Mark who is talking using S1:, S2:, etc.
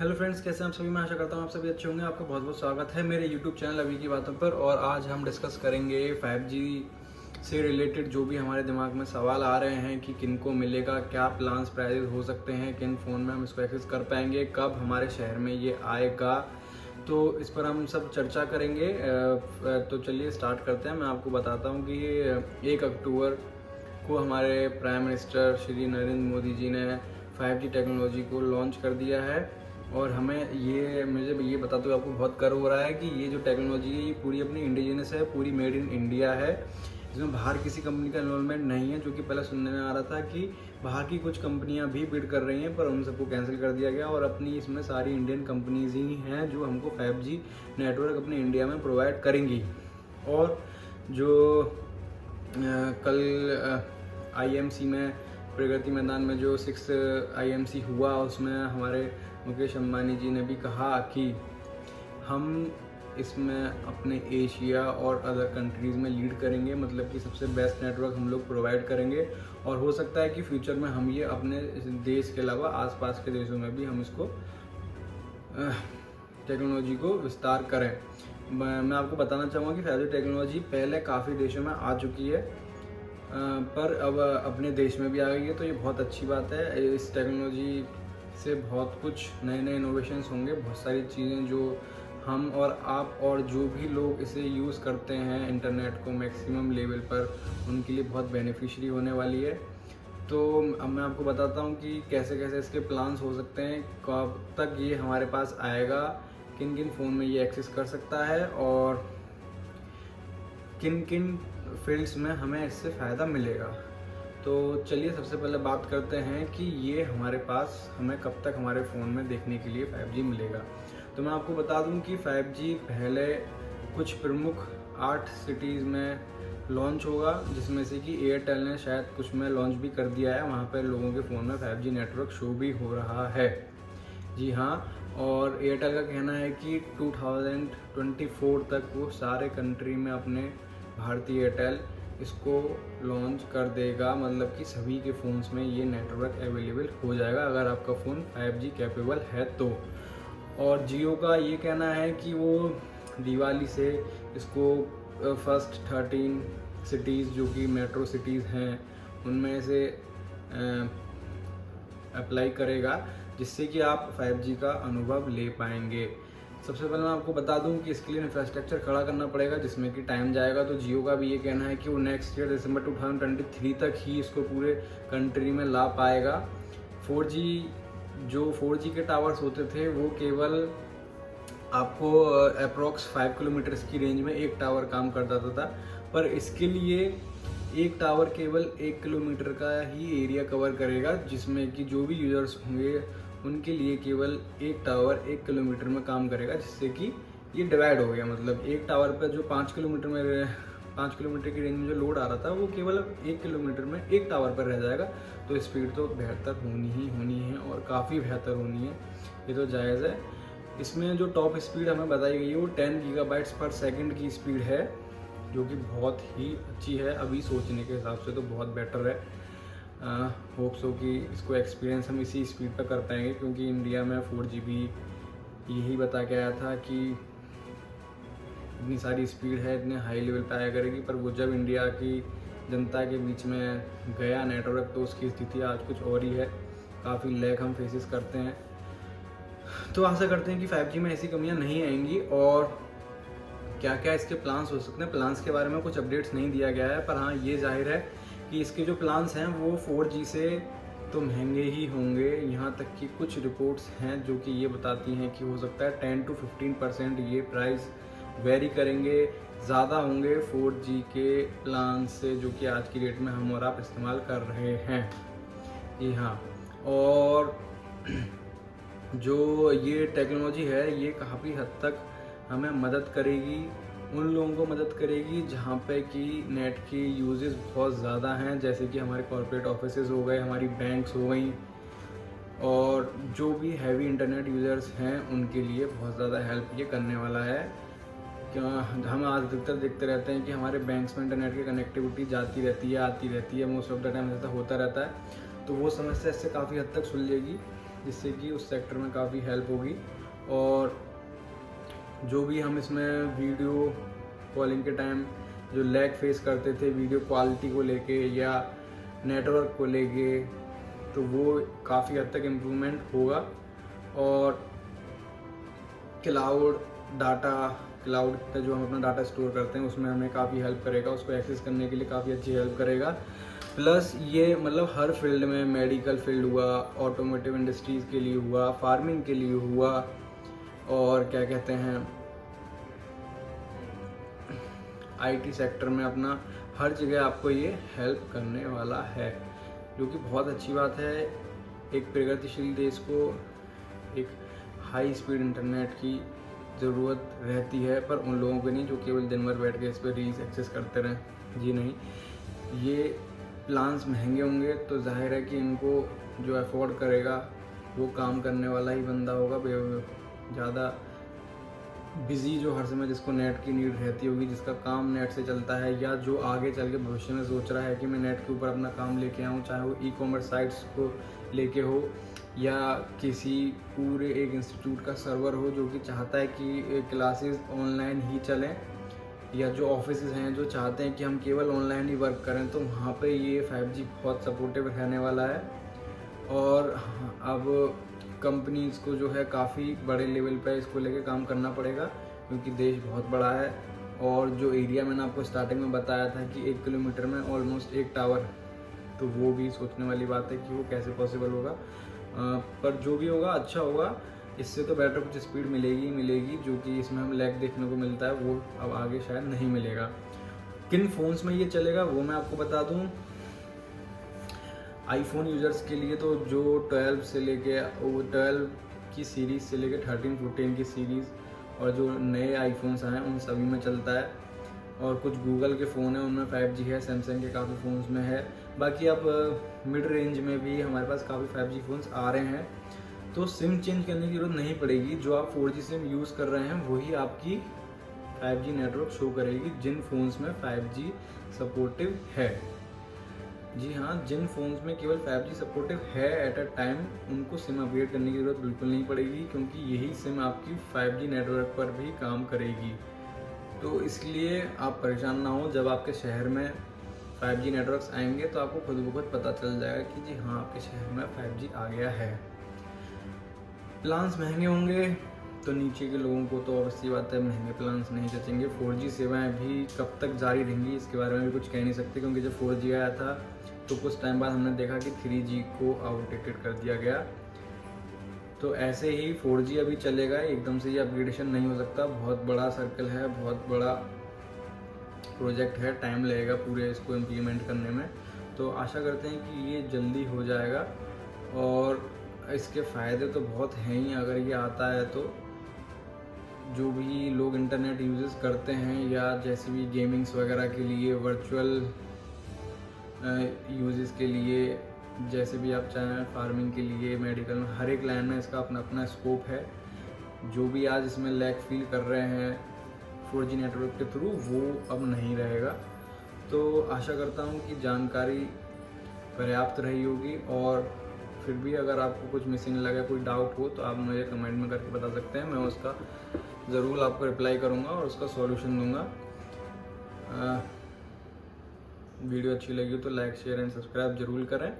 S1: Hello friends, कैसे हैं आप सभी। मैं आशा करता हूँ आप सभी अच्छे होंगे। आपका बहुत बहुत स्वागत है मेरे यूट्यूब चैनल अभी की बातों पर। और आज हम डिस्कस करेंगे 5G से रिलेटेड जो भी हमारे दिमाग में सवाल आ रहे हैं कि किन को मिलेगा, क्या प्लान्स प्राइजेस हो सकते हैं, किन फ़ोन में हम इसको एक्सेस कर पाएंगे, कब हमारे शहर में ये आएगा। तो इस पर हम सब चर्चा करेंगे। तो चलिए स्टार्ट करते हैं। मैं आपको बताता हूँ कि 1 अक्टूबर को हमारे प्राइम मिनिस्टर श्री नरेंद्र मोदी जी ने 5G टेक्नोलॉजी को लॉन्च कर दिया है। और मुझे ये बताते हुए आपको बहुत गर्व हो रहा है कि ये जो टेक्नोलॉजी है ये पूरी अपनी इंडिजिनस है, पूरी मेड इन इंडिया है। इसमें बाहर किसी कंपनी का इन्वॉल्वमेंट नहीं है, जो कि पहले सुनने में आ रहा था कि बाहर की कुछ कंपनियां भी बिड कर रही हैं, पर उन सबको कैंसिल कर दिया गया। और अपनी इसमें सारी इंडियन कंपनीज ही हैं जो हमको 5G नेटवर्क अपने इंडिया में प्रोवाइड करेंगी। और जो कल IMC में प्रगति मैदान में जो 6 IMC हुआ, उसमें हमारे मुकेश अंबानी जी ने भी कहा कि हम इसमें अपने एशिया और अदर कंट्रीज़ में लीड करेंगे, मतलब कि सबसे बेस्ट नेटवर्क हम लोग प्रोवाइड करेंगे। और हो सकता है कि फ्यूचर में हम ये अपने देश के अलावा आसपास के देशों में भी हम इसको टेक्नोलॉजी को विस्तार करें। मैं आपको बताना चाहूँगा कि 5G टेक्नोलॉजी पहले काफ़ी देशों में आ चुकी है, पर अब अपने देश में भी आ गई है। तो ये बहुत अच्छी बात है। इस टेक्नोलॉजी से बहुत कुछ नए नए इनोवेशंस होंगे, बहुत सारी चीज़ें जो हम और आप और जो भी लोग इसे यूज़ करते हैं इंटरनेट को मैक्सिमम लेवल पर, उनके लिए बहुत बेनिफिशियरी होने वाली है। तो अब मैं आपको बताता हूँ कि कैसे कैसे इसके प्लान्स हो सकते हैं, कब तक ये हमारे पास आएगा, किन किन फ़ोन में ये एक्सेस कर सकता है और किन किन फील्ड्स में हमें इससे फ़ायदा मिलेगा। तो चलिए सबसे पहले बात करते हैं कि ये हमारे पास हमें कब तक हमारे फ़ोन में देखने के लिए 5G मिलेगा। तो मैं आपको बता दूं कि 5G पहले कुछ प्रमुख 8 सिटीज़ में लॉन्च होगा, जिसमें से कि एयरटेल ने शायद कुछ में लॉन्च भी कर दिया है। वहाँ पर लोगों के फ़ोन में 5G नेटवर्क शो भी हो रहा है। जी हाँ। और एयरटेल का कहना है कि 2024 तक वो सारे कंट्री में अपने भारतीय एयरटेल इसको लॉन्च कर देगा, मतलब कि सभी के फ़ोन्स में ये नेटवर्क अवेलेबल हो जाएगा अगर आपका फ़ोन 5G कैपेबल है तो। और जियो का ये कहना है कि वो दिवाली से इसको फर्स्ट 13 सिटीज़ जो कि मेट्रो सिटीज़ हैं उनमें से अप्लाई करेगा, जिससे कि आप 5G का अनुभव ले पाएंगे। सबसे पहले मैं आपको बता दूं कि इसके लिए इंफ्रास्ट्रक्चर खड़ा करना पड़ेगा, जिसमें कि टाइम जाएगा। तो जियो का भी ये कहना है कि वो नेक्स्ट ईयर दिसंबर 2023 तक ही इसको पूरे कंट्री में ला पाएगा। 4G के टावर्स होते थे वो केवल आपको अप्रोक्स 5 किलोमीटर्स की रेंज में एक टावर काम करता था, पर इसके लिए एक टावर केवल 1 किलोमीटर का ही एरिया कवर करेगा, जिसमें कि जो भी यूजर्स होंगे उनके लिए केवल एक टावर 1 किलोमीटर में काम करेगा, जिससे कि ये डिवाइड हो गया। मतलब एक टावर पर जो 5 किलोमीटर की रेंज में जो लोड आ रहा था वो केवल 1 किलोमीटर में एक टावर पर रह जाएगा। तो स्पीड तो बेहतर होनी है और काफ़ी बेहतर होनी है, ये तो जायज़ है। इसमें जो टॉप स्पीड हमें बताई गई है वो 10 गीगाबाइट्स पर सेकेंड की स्पीड है, जो कि बहुत ही अच्छी है। अभी सोचने के हिसाब से तो बहुत बेटर है। होप सो कि इसको एक्सपीरियंस हम इसी स्पीड पर कर पाएंगे, क्योंकि इंडिया में 4G भी यही बता के आया था कि इतनी सारी स्पीड है, इतने हाई लेवल पे आया करेगी। पर वो जब इंडिया की जनता के बीच में गया नेटवर्क, तो उसकी स्थिति आज कुछ और ही है। काफ़ी लैग हम फेसेस करते हैं। तो आशा करते हैं कि 5G में ऐसी कमियां नहीं आएंगी। और क्या क्या इसके प्लान्स हो सकते हैं, प्लान्स के बारे में कुछ अपडेट्स नहीं दिया गया है, पर हाँ ये जाहिर है कि इसके जो प्लान्स हैं वो 4G से तो महंगे ही होंगे। यहाँ तक कि कुछ रिपोर्ट्स हैं जो कि ये बताती हैं कि हो सकता है 10 to 15% ये प्राइस वेरी करेंगे, ज़्यादा होंगे 4G के प्लान से, जो कि आज की डेट में हम और आप इस्तेमाल कर रहे हैं। जी हाँ। और जो ये टेक्नोलॉजी है ये काफ़ी हद तक हमें मदद करेगी, उन लोगों को मदद करेगी जहाँ पे कि नेट की यूजेस बहुत ज़्यादा हैं, जैसे कि हमारे कॉर्पोरेट ऑफिसेज हो गए, हमारी बैंक्स हो गई, और जो भी हैवी इंटरनेट यूज़र्स हैं उनके लिए बहुत ज़्यादा हेल्प ये करने वाला है। क्या हम आज अधिकतर देखते रहते हैं कि हमारे बैंक्स में इंटरनेट की कनेक्टिविटी जाती रहती है, आती रहती है, मोस्ट ऑफ द टाइम ऐसा होता रहता है। तो वो समस्या इससे काफ़ी हद तक सुलझेगी। जिससे कि उस सेक्टर में काफ़ी हेल्प होगी। और जो भी हम इसमें वीडियो कॉलिंग के टाइम जो लैग फेस करते थे वीडियो क्वालिटी को लेके या नेटवर्क को लेके, तो वो काफ़ी हद तक इम्प्रूवमेंट होगा। और क्लाउड पे जो हम अपना डाटा स्टोर करते हैं उसमें हमें काफ़ी हेल्प करेगा, उसको एक्सेस करने के लिए काफ़ी अच्छी हेल्प करेगा। प्लस ये मतलब हर फील्ड में, मेडिकल फील्ड हुआ, ऑटोमोटिव इंडस्ट्रीज़ के लिए हुआ, फार्मिंग के लिए हुआ, और क्या कहते हैं आईटी सेक्टर में अपना हर जगह आपको ये हेल्प करने वाला है, जो कि बहुत अच्छी बात है। एक प्रगतिशील देश को एक हाई स्पीड इंटरनेट की ज़रूरत रहती है, पर उन लोगों को नहीं जो केवल दिन भर बैठ के इस पर रील्स एक्सेस करते रहें। जी नहीं, ये प्लान्स महंगे होंगे तो जाहिर है कि इनको जो अफोर्ड करेगा वो काम करने वाला ही बंदा होगा। ज़्यादा बिज़ी जो हर समय जिसको नेट की नीड रहती होगी, जिसका काम नेट से चलता है, या जो आगे चल के भविष्य में सोच रहा है कि मैं नेट के ऊपर अपना काम लेके आऊँ, चाहे वो ई-कॉमर्स साइट्स को लेके हो या किसी पूरे एक इंस्टीट्यूट का सर्वर हो जो कि चाहता है कि क्लासेस ऑनलाइन ही चलें, या जो ऑफिसेज हैं जो चाहते हैं कि हम केवल ऑनलाइन ही वर्क करें, तो वहाँ पे ये 5G बहुत सपोर्टिव रहने वाला है। और अब कंपनीज को जो है काफ़ी बड़े लेवल पे इसको लेके काम करना पड़ेगा, क्योंकि देश बहुत बड़ा है। और जो एरिया मैंने आपको स्टार्टिंग में बताया था कि 1 किलोमीटर में ऑलमोस्ट 1 टावर, तो वो भी सोचने वाली बात है कि वो कैसे पॉसिबल होगा। पर जो भी होगा अच्छा होगा, इससे तो बेटर कुछ स्पीड मिलेगी, जो कि इसमें हम लैग देखने को मिलता है वो अब आगे शायद नहीं मिलेगा। किन फ़ोन्स में ये चलेगा वो मैं आपको बता दूं। आईफोन यूज़र्स के लिए तो जो 12 से लेके 12 की सीरीज़ से लेके 13, 14 की सीरीज़ और जो नए आईफोन्स आए हैं उन सभी में चलता है। और कुछ गूगल के फ़ोन हैं उनमें 5G है, सैमसंग के काफ़ी फ़ोन्स में है। बाकी अब मिड रेंज में भी हमारे पास काफ़ी 5G फ़ोन्स आ रहे हैं, तो सिम चेंज करने की ज़रूरत नहीं पड़ेगी। जो आप 4G सिम यूज़ कर रहे हैं वही आपकी 5G नेटवर्क शो करेगी, जिन फ़ोन्स में 5G सपोर्टिव है। जी हाँ, जिन फ़ोन्स में केवल 5G सपोर्टिव है एट अ टाइम, उनको सिम अपग्रेड करने की ज़रूरत बिल्कुल नहीं पड़ेगी, क्योंकि यही सिम आपकी 5G नेटवर्क पर भी काम करेगी। तो इसलिए आप परेशान ना हो, जब आपके शहर में 5G नेटवर्क्स आएंगे तो आपको खुद ब खुद पता चल जाएगा कि जी हाँ, आपके शहर में 5G आ गया है। प्लान्स महंगे होंगे तो नीचे के लोगों को तो ऑब्वियसली बात है महंगे प्लान्स नहीं जचेंगे। 4G सेवाएं भी कब तक जारी रहेंगी इसके बारे में भी कुछ कह नहीं सकते, क्योंकि जब 4G आया था तो कुछ टाइम बाद हमने देखा कि 3G को आउटडेटेड कर दिया गया। तो ऐसे ही 4G अभी चलेगा, एकदम से ये अपग्रेडेशन नहीं हो सकता, बहुत बड़ा सर्कल है, बहुत बड़ा प्रोजेक्ट है, टाइम लगेगा पूरे इसको इम्प्लीमेंट करने में। तो आशा करते हैं कि ये जल्दी हो जाएगा, और इसके फ़ायदे तो बहुत हैं ही अगर ये आता है तो। जो भी लोग इंटरनेट यूजेस करते हैं या जैसे भी गेमिंग्स वगैरह के लिए, वर्चुअल यूजेस के लिए, जैसे भी आप चाहें, फार्मिंग के लिए, मेडिकल में, हर एक लाइन में इसका अपना अपना स्कोप है। जो भी आज इसमें लैग फील कर रहे हैं 4G नेटवर्क के थ्रू, वो अब नहीं रहेगा। तो आशा करता हूँ कि जानकारी पर्याप्त रही होगी, और फिर भी अगर आपको कुछ मिसिंग लगे, कोई डाउट हो, तो आप मुझे कमेंट में करके बता सकते हैं। मैं उसका ज़रूर आपको रिप्लाई करूँगा और उसका सॉल्यूशन दूँगा। वीडियो अच्छी लगी हो तो लाइक, शेयर एंड सब्सक्राइब ज़रूर करें।